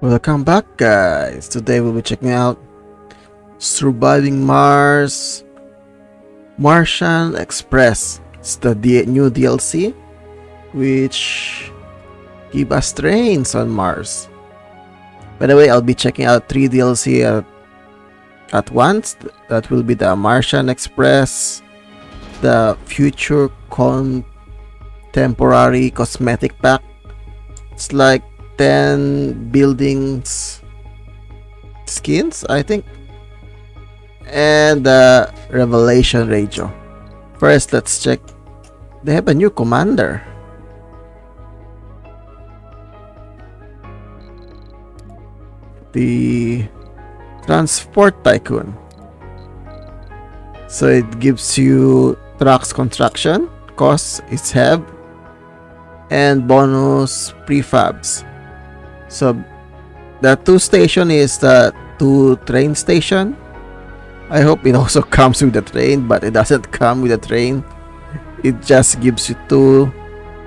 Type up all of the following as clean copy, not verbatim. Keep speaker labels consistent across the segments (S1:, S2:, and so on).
S1: Welcome back, guys. Today we'll be checking out Surviving Mars Martian Express. It's the new DLC which give us trains on Mars. By the way, I'll be checking out 3 DLC at once. That will be the Martian Express, the Future Contemporary Cosmetic Pack. It's like 10 buildings skins, I think, and the Revelation Radio. First, let's check. They have a new commander. The Transport Tycoon. So it gives you trucks construction, costs is have, and bonus prefabs. So the 2 station is the 2 train station. I hope it also comes with the train, but it doesn't come with a train. It just gives you 2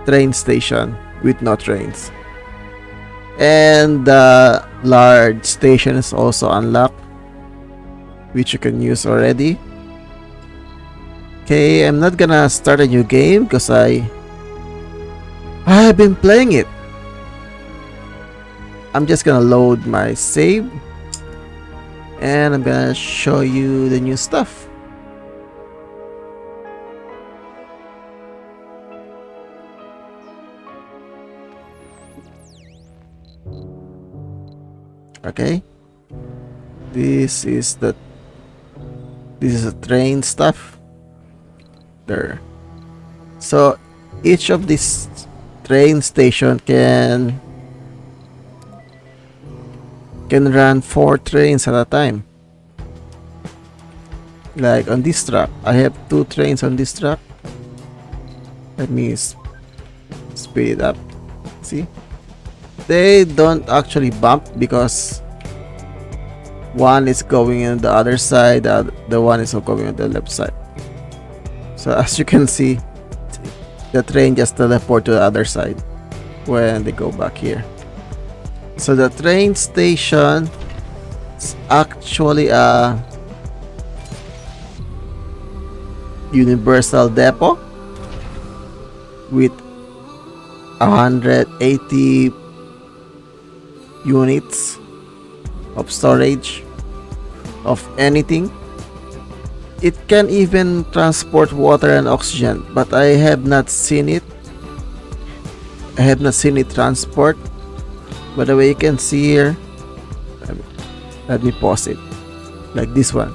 S1: train station with no trains. And the large station is also unlocked, which you can use already. Okay, I'm not gonna start a new game because I've been playing it. I'm just gonna load my save and I'm gonna show you the new stuff. Okay, this is the train stuff there. So each of these train station can run 4 trains at a time. Like on this track, I have 2 trains on this track. Let me speed it up. See, they don't actually bump because one is going on the other side, the one is going on the left side. So as you can see, the train just teleport to the other side when they go back here. So the train station is actually a universal depot with 180 units of storage of anything. It can even transport water and oxygen, but I have not seen it. I have not seen it transport. By the way, you can see here, let me pause it, like this one.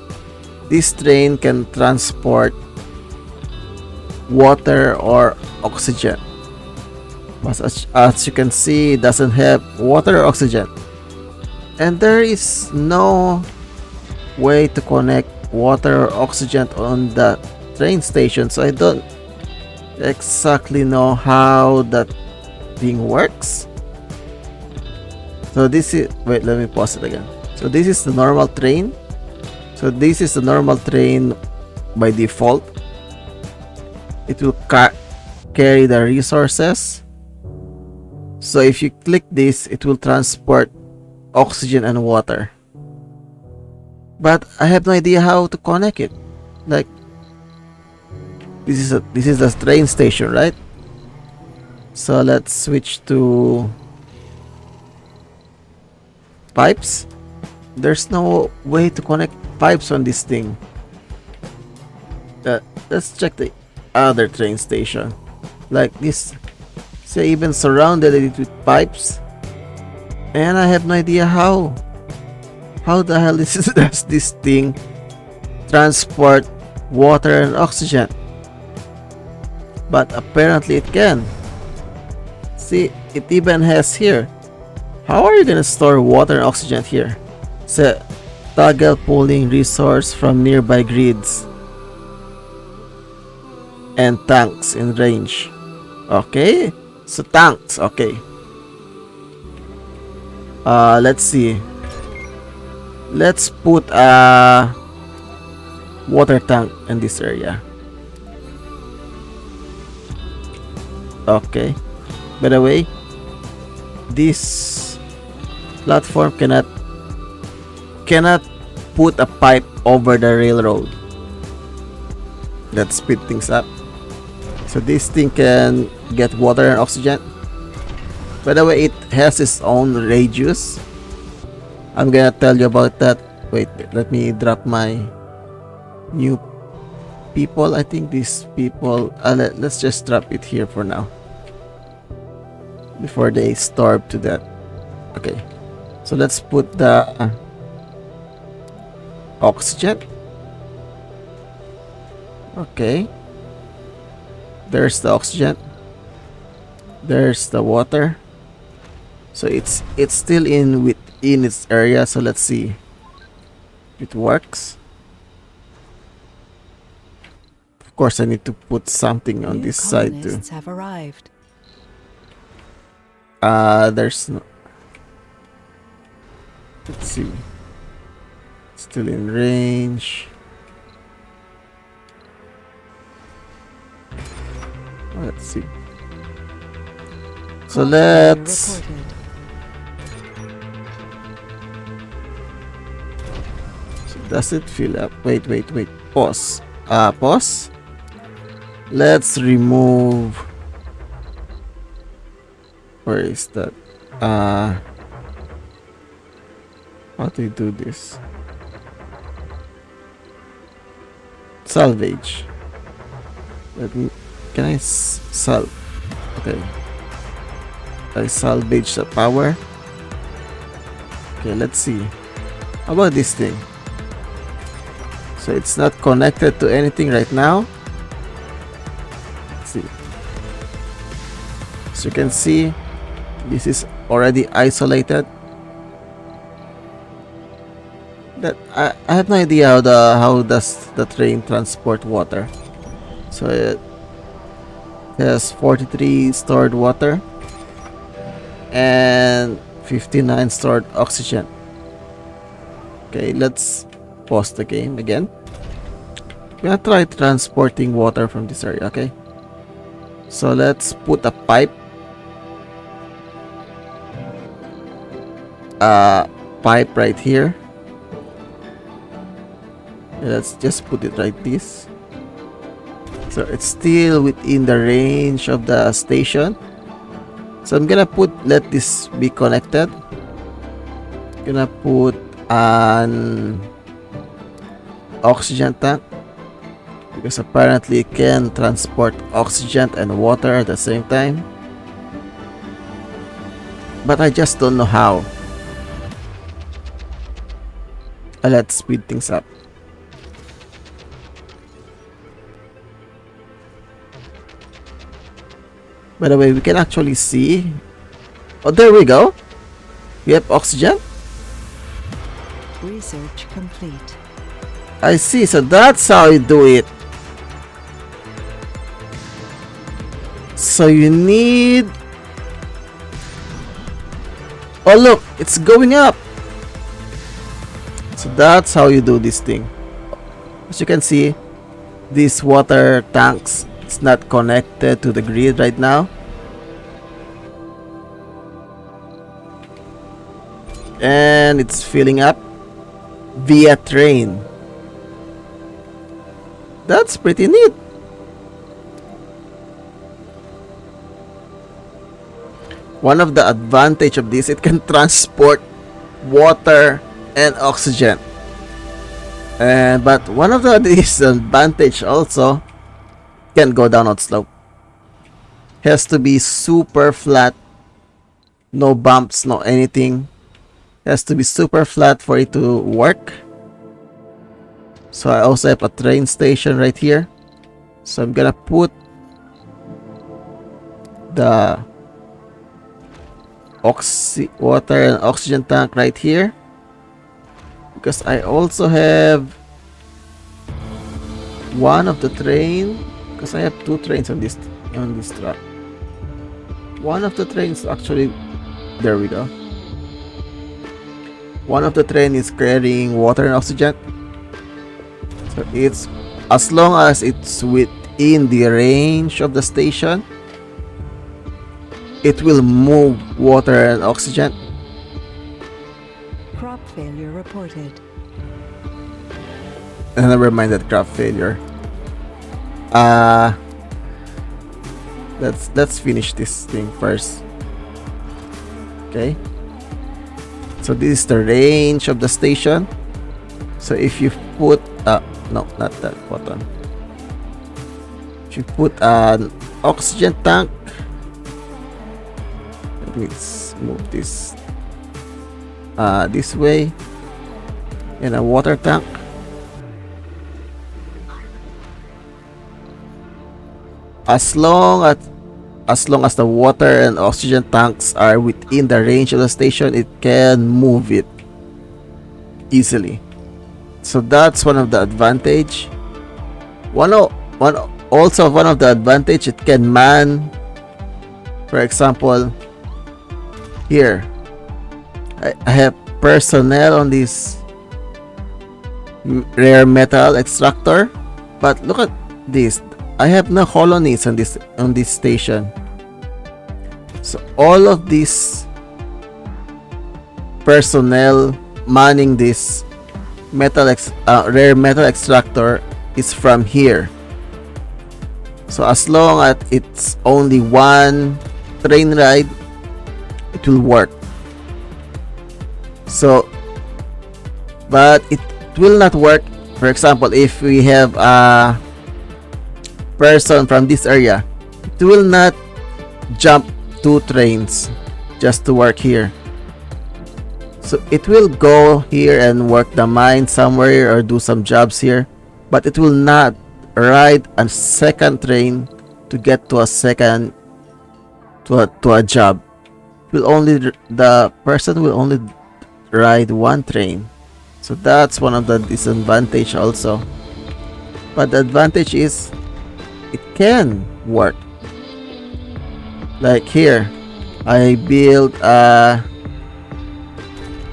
S1: This train can transport water or oxygen, but as you can see, it doesn't have water or oxygen, and there is no way to connect water or oxygen on the train station, so I don't exactly know how that thing works. So this is, wait, let me pause it again. So this is the normal train. So this is the normal train by default. It will carry the resources. So if you click this, it will transport oxygen and water. But I have no idea how to connect it. Like, this is the train station, right? So let's switch to pipes. There's no way to connect pipes on this thing. Let's check the other train station. Like this, so I even surrounded it with pipes, and I have no idea how the hell does this thing transport water and oxygen. But apparently it can. See, it even has here. How are you gonna store water and oxygen here? So, toggle pulling resource from nearby grids and tanks in range. Okay, so tanks. Okay. Let's see. Let's put a water tank in this area. Okay. By the way, this platform cannot put a pipe over the railroad. Let's speed things up. So this thing can get water and oxygen. By the way, it has its own radius. I'm gonna tell you about that. Wait, let me drop my new people. I think these people, let's just drop it here for now before they starve to death. Okay, so let's put the oxygen. Okay, there's the oxygen, there's the water. So it's still within its area. So let's see if it works. Of course, I need to put something on this side too.
S2: Have arrived.
S1: There's no. Let's see. Still in range. Let's see. So let's. So does it fill up? Wait. Pause. Pause. Let's remove. Where is that? How do you do this? Salvage. Let me. Can I salve? Okay. I salvage the power. Okay, let's see. How about this thing? So it's not connected to anything right now. Let's see. As you can see, this is already isolated. That I have no idea how does the train transport water. So it has 43 stored water and 59 stored oxygen. Okay, let's pause the game again. We're gonna try transporting water from this area. Okay, so let's put a pipe right here. Let's just put it like this. So it's still within the range of the station. So I'm gonna let this be connected. Gonna put an oxygen tank because apparently it can transport oxygen and water at the same time. But I just don't know how. Let's speed things up. By the way, we can actually see. Oh, there we go. We have oxygen.
S2: Research complete.
S1: I see. So that's how you do it. So you need. Oh, look, it's going up. So that's how you do this thing. As you can see, these water tanks, it's not connected to the grid right now. And it's filling up via train. That's pretty neat. One of the advantage of this, it can transport water and oxygen. But one of the disadvantage also, can go down on slope. Has to be super flat. No bumps, no anything. Has to be super flat for it to work. So I also have a train station right here. So I'm gonna put the water and oxygen tank right here, because I also have one of the train, because I have two trains on this track. One of the trains actually, there we go. One of the train is carrying water and oxygen. So it's, as long as it's within the range of the station, it will move water and oxygen.
S2: failure reported.
S1: Never mind that craft failure. Uh let's finish this thing first. Okay. So this is the range of the station. So if you put no, not that button. If you put an oxygen tank, let's move this this way, and a water tank. As long as the water and oxygen tanks are within the range of the station, it can move it easily. So that's one of the advantage. One of the advantage, it can man. For example, here I have personnel on this rare metal extractor, but look at this. I have no colonies on this station. So all of these personnel manning this rare metal extractor is from here. So as long as it's only one train ride, it will work. So, but it will not work. For example, if we have a person from this area, it will not jump 2 trains just to work here. So it will go here and work the mine somewhere or do some jobs here, but it will not ride a second train to get to a second to a job. The person will only ride one train. So that's one of the disadvantage also. But the advantage is it can work. Like here, I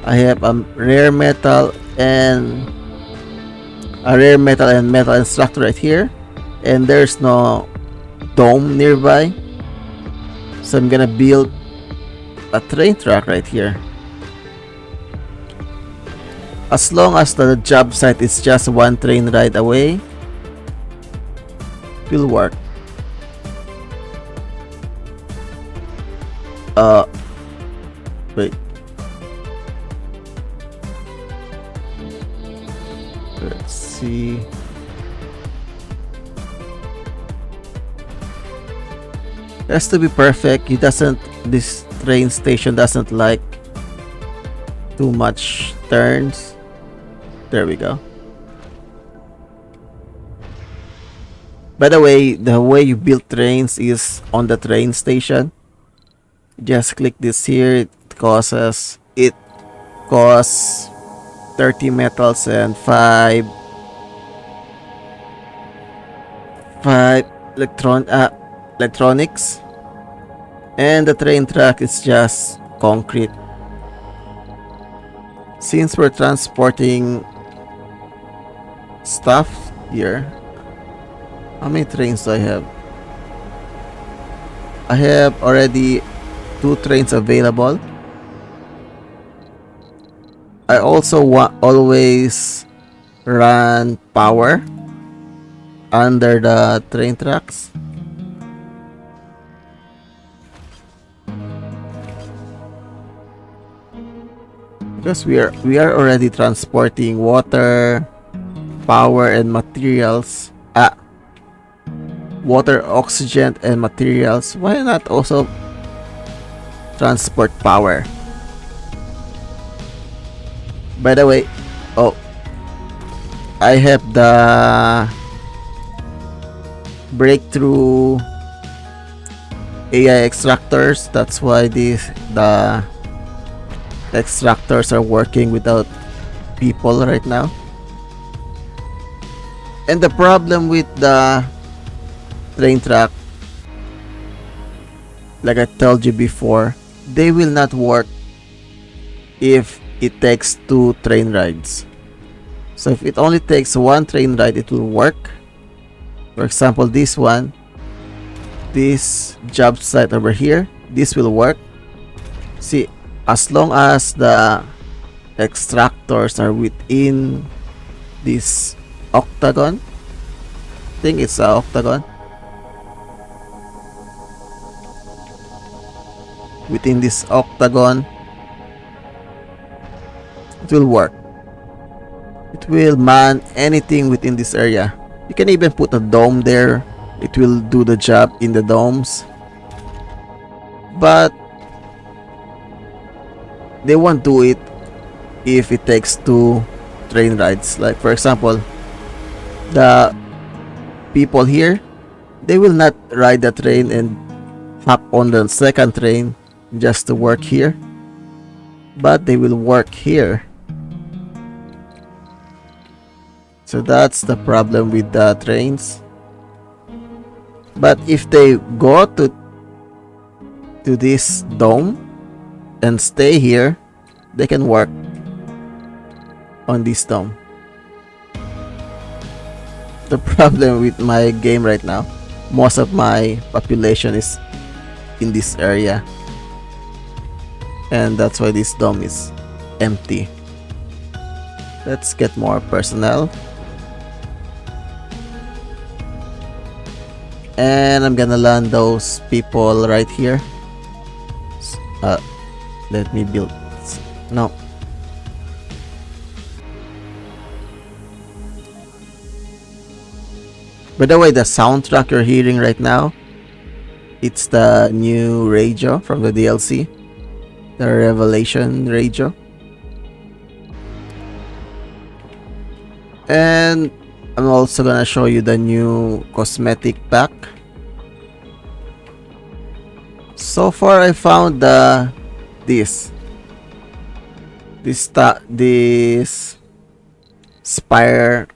S1: have a rare metal and metal extractor right here, and there's no dome nearby. So I'm gonna build a train track right here. As long as the job site is just one train ride away, it will work. Wait. Let's see. It has to be perfect. This train station doesn't like too much turns. There we go. By the way you build trains is on the train station. Just click this here. It costs 30 metals and 5 electronics, and the train track is just concrete. Since we're transporting stuff here, how many trains do I have? I have already 2 trains available. I also always run power under the train tracks. Because we are already transporting water, power and materials. Water, oxygen and materials. Why not also transport power? By the way, I have the breakthrough AI extractors. That's why the extractors are working without people right now. And the problem with the train track, like I told you before, they will not work if it takes 2 train rides. So if it only takes 1 train ride, it will work. For example, this job site over here, this will work. See, as long as the extractors are within this octagon. I think it's a octagon. Within this octagon, it will work. It will man anything within this area. You can even put a dome there. It will do the job in the domes. But they won't do it if it takes 2 train rides. Like for example, the people here, they will not ride the train and hop on the second train just to work here, but they will work here. So that's the problem with the trains. But if they go to this dome and stay here, they can work on this dome. The problem with my game right now, most of my population is in this area, and that's why this dome is empty. Let's get more personnel, and I'm gonna land those people right here. Let me build. No. By the way, the soundtrack you're hearing right now, it's the new radio from the DLC, the Revelation radio. And I'm also gonna show you the new cosmetic pack. So far, I found this spire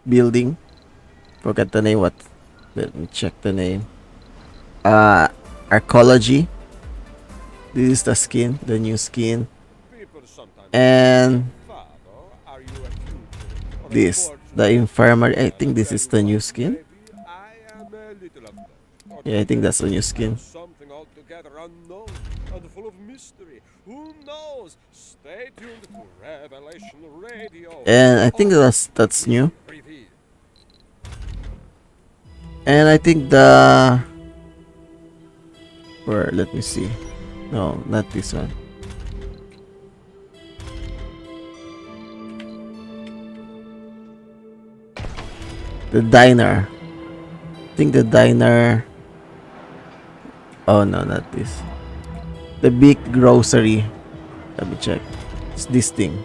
S1: building. Forget the name. What? Let me check the name. Arcology. This is the skin, the new skin, and this, the infirmary. I think this is the new skin. Yeah, I think that's the new skin. And I think that's new. And I think let me see. No, not this one. The diner. I think the diner. Oh no, not this. The big grocery. Let me check. It's this thing.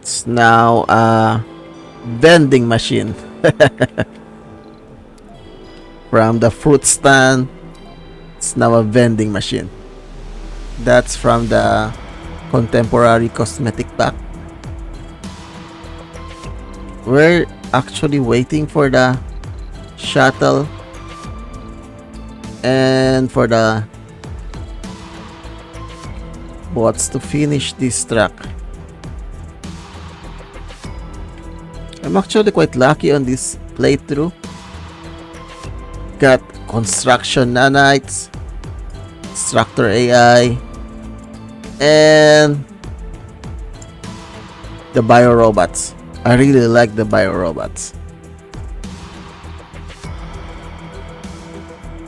S1: It's now a vending machine. From the fruit stand, it's now a vending machine. That's from the contemporary cosmetic pack. We're actually waiting for the shuttle and for the bots to finish this track. I'm actually quite lucky on this playthrough. Got construction nanites, instructor AI, and the biorobots. I really like the biorobots.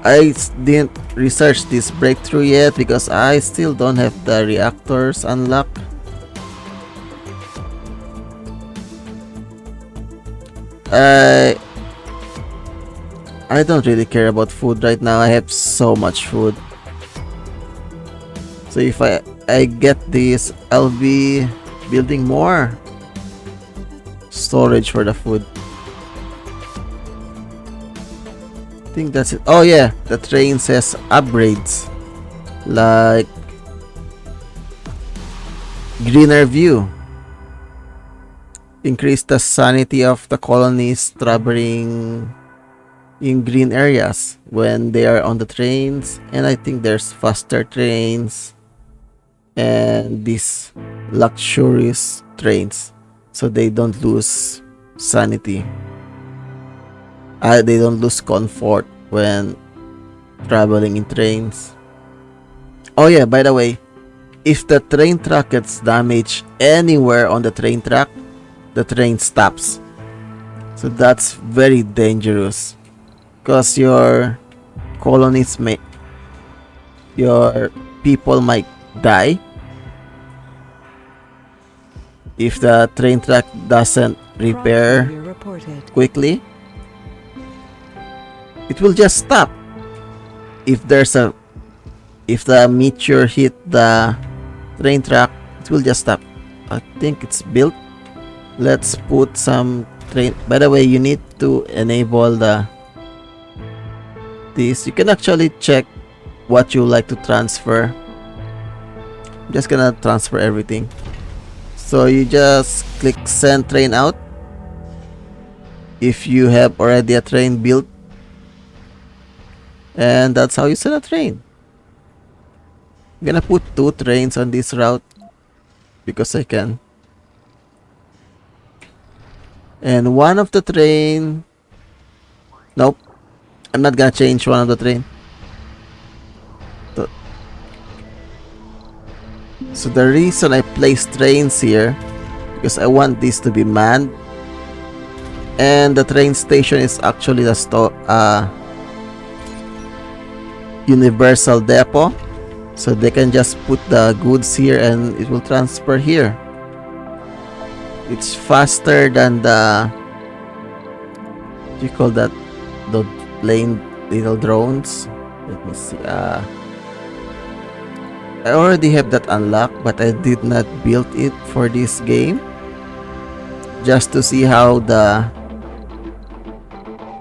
S1: I didn't research this breakthrough yet because I still don't have the reactors unlocked. I don't really care about food right now. I have so much food. So if I get this, I'll be building more storage for the food. I think that's it. Oh yeah, the train says upgrades like greener view. Increase the sanity of the colonies traveling in green areas when they are on the trains, and I think there's faster trains and these luxurious trains, so they don't lose sanity. They don't lose comfort when traveling in trains. Oh yeah, by the way, If the train track gets damaged anywhere on the train track, the train stops. So that's very dangerous because colonies may your people might die if the train track doesn't repair quickly. It will just stop if the meteor hit the train track. It will just stop. I think it's built. Let's put some train. By the way, you need to enable this. You can actually check what you like to transfer. I'm just gonna transfer everything. So you just click send train out if you have already a train built, and that's how you send a train. I'm gonna put 2 trains on this route because I can. And one of the train, nope, I'm not gonna change one of the train. So the reason I place trains here, because I want this to be manned, and the train station is actually the universal depot, so they can just put the goods here and it will transfer here. It's faster than the, what do you call that, the plane little drones. Let me see. I already have that unlocked, but I did not build it for this game, just to see how the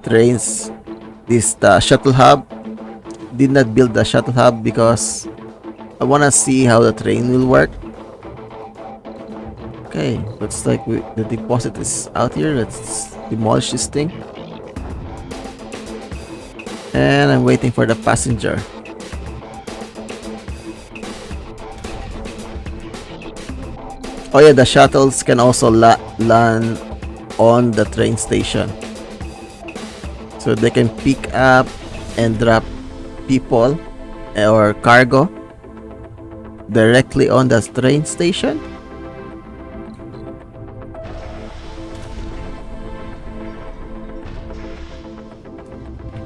S1: trains, the shuttle hub. Did not build the shuttle hub because I want to see how the train will work. Okay, looks like the deposit is out here. Let's demolish this thing. And I'm waiting for the passenger. Oh yeah, the shuttles can also land on the train station. So they can pick up and drop people or cargo directly on the train station.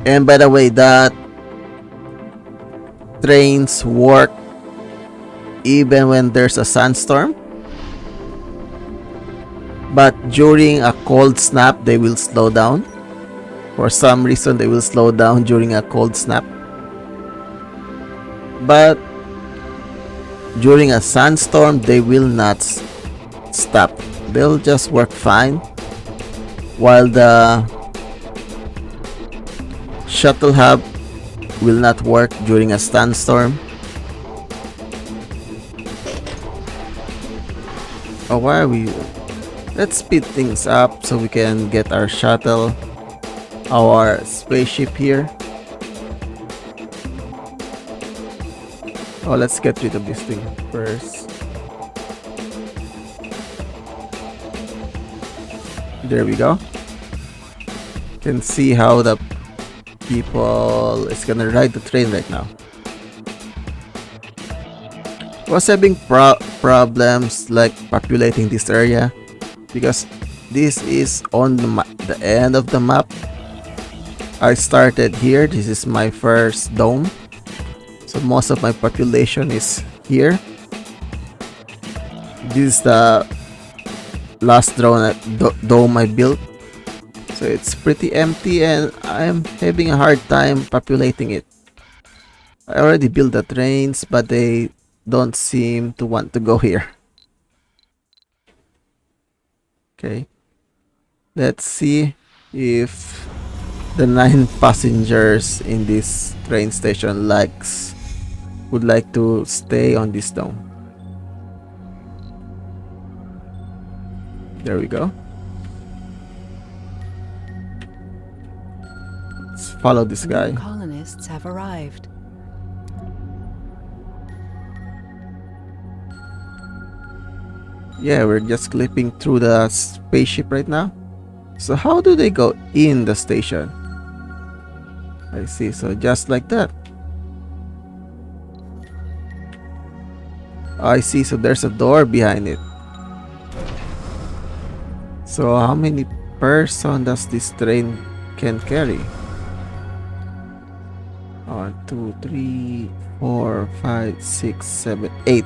S1: And by the way, that trains work even when there's a sandstorm, but during a cold snap they will slow down. For some reason they will slow down during a cold snap, but during a sandstorm they will not stop. They'll just work fine, while the shuttle hub will not work during a sandstorm. Oh, why are we? Let's speed things up so we can get our shuttle, our spaceship here. Oh, let's get rid of this thing first. There we go. You can see how the people is gonna ride the train right now. I was having problems like populating this area because this is on the end of the map. I started here. This is my first dome, so most of my population is here. This is the last dome I built, so it's pretty empty and I'm having a hard time populating it. I already built the trains, but they don't seem to want to go here. Okay, let's see if the 9 passengers in this train station would like to stay on this dome. There we go. Let's follow this guy.
S2: New colonists have arrived.
S1: Yeah, we're just clipping through the spaceship right now. So how do they go in the station? I see, so just like that. I see, so there's a door behind it. So how many person does this train can carry? 1, 2, 3, 4, 5, 6, 7, 8.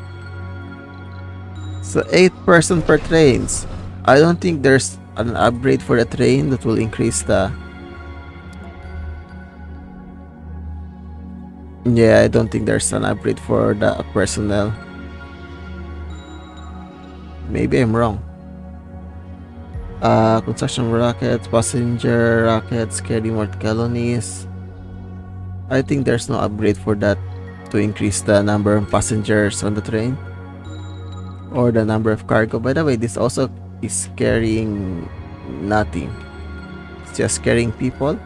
S1: So 8 person per trains. I don't think there's an upgrade for the train that will increase the... Yeah, I don't think there's an upgrade for the personnel. Maybe I'm wrong. Construction rockets, passenger rockets, carry more colonies. I think there's no upgrade for that to increase the number of passengers on the train or the number of cargo. By the way, this also is carrying nothing. It's just carrying people.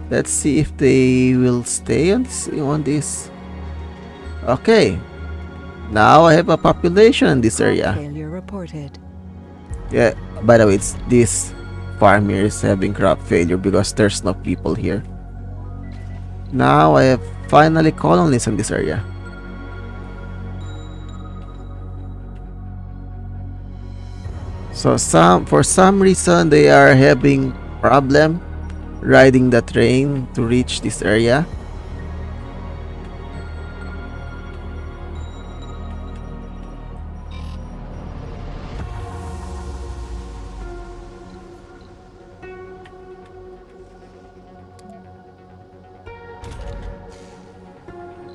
S1: Let's see if they will stay on this. Okay. Now I have a population in this area.
S2: Failure reported.
S1: Yeah, by the way, it's this farm here is having crop failure because there's no people here. Now I have finally colonies in this area. So for some reason they are having problem riding the train to reach this area.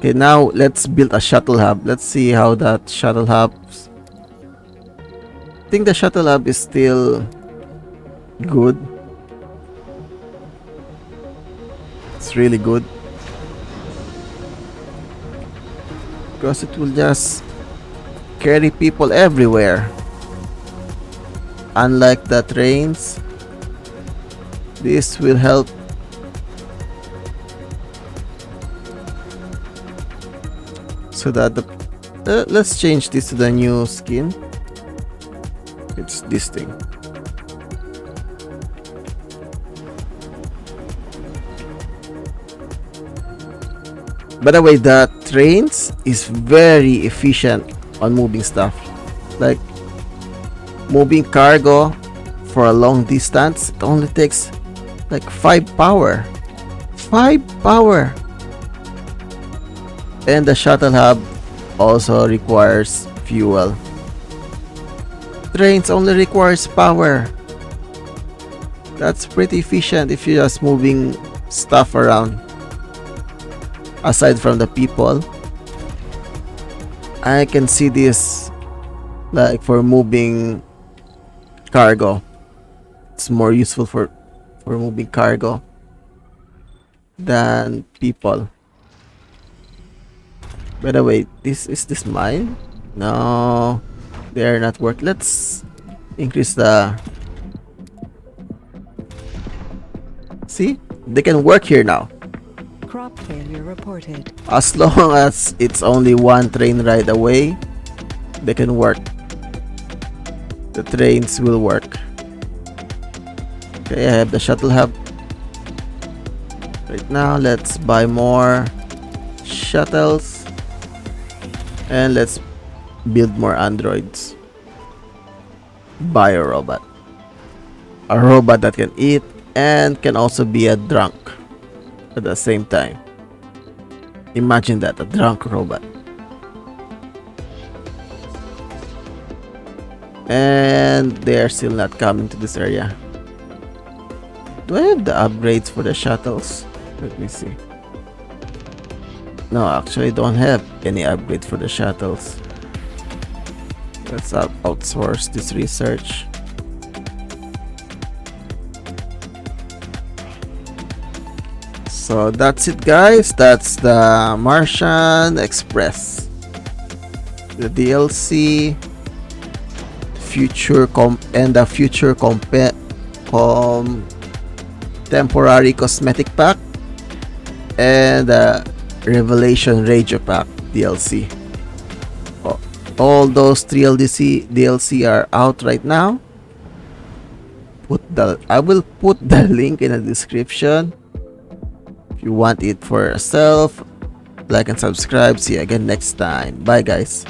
S1: Okay, now let's build a shuttle hub. Let's see how that shuttle hub... I think the shuttle hub is still good. It's really good. Because it will just carry people everywhere. Unlike the trains, this will help. So that the let's change this to the new skin. It's this thing. By the way, the trains is very efficient on moving stuff. Like moving cargo for a long distance, it only takes like 5 power. 5 power. And the shuttle hub also requires fuel. Trains only requires power. That's pretty efficient if you're just moving stuff around. Aside from the people, I can see this like for moving cargo. It's more useful for moving cargo than people. By the way, is this mine? No, they are not working. Let's increase the... See? They can work here now.
S2: Crop failure reported.
S1: As long as it's only one train ride away, they can work. The trains will work. Okay, I have the shuttle hub. Right now, let's buy more shuttles. And let's build more androids. Buy a robot. A robot that can eat and can also be a drunk at the same time. Imagine that, a drunk robot. And they are still not coming to this area. Do I have the upgrades for the shuttles? Let me see. No, actually don't have any upgrade for the shuttles. Let's outsource this research. So that's it, guys. That's the Martian Express. The DLC, the future temporary cosmetic pack, and Revelation Radio Pack DLC. All those 3 DLC are out right now. I will put the link in the description. If you want it for yourself, like and subscribe. See you again next time. Bye, guys.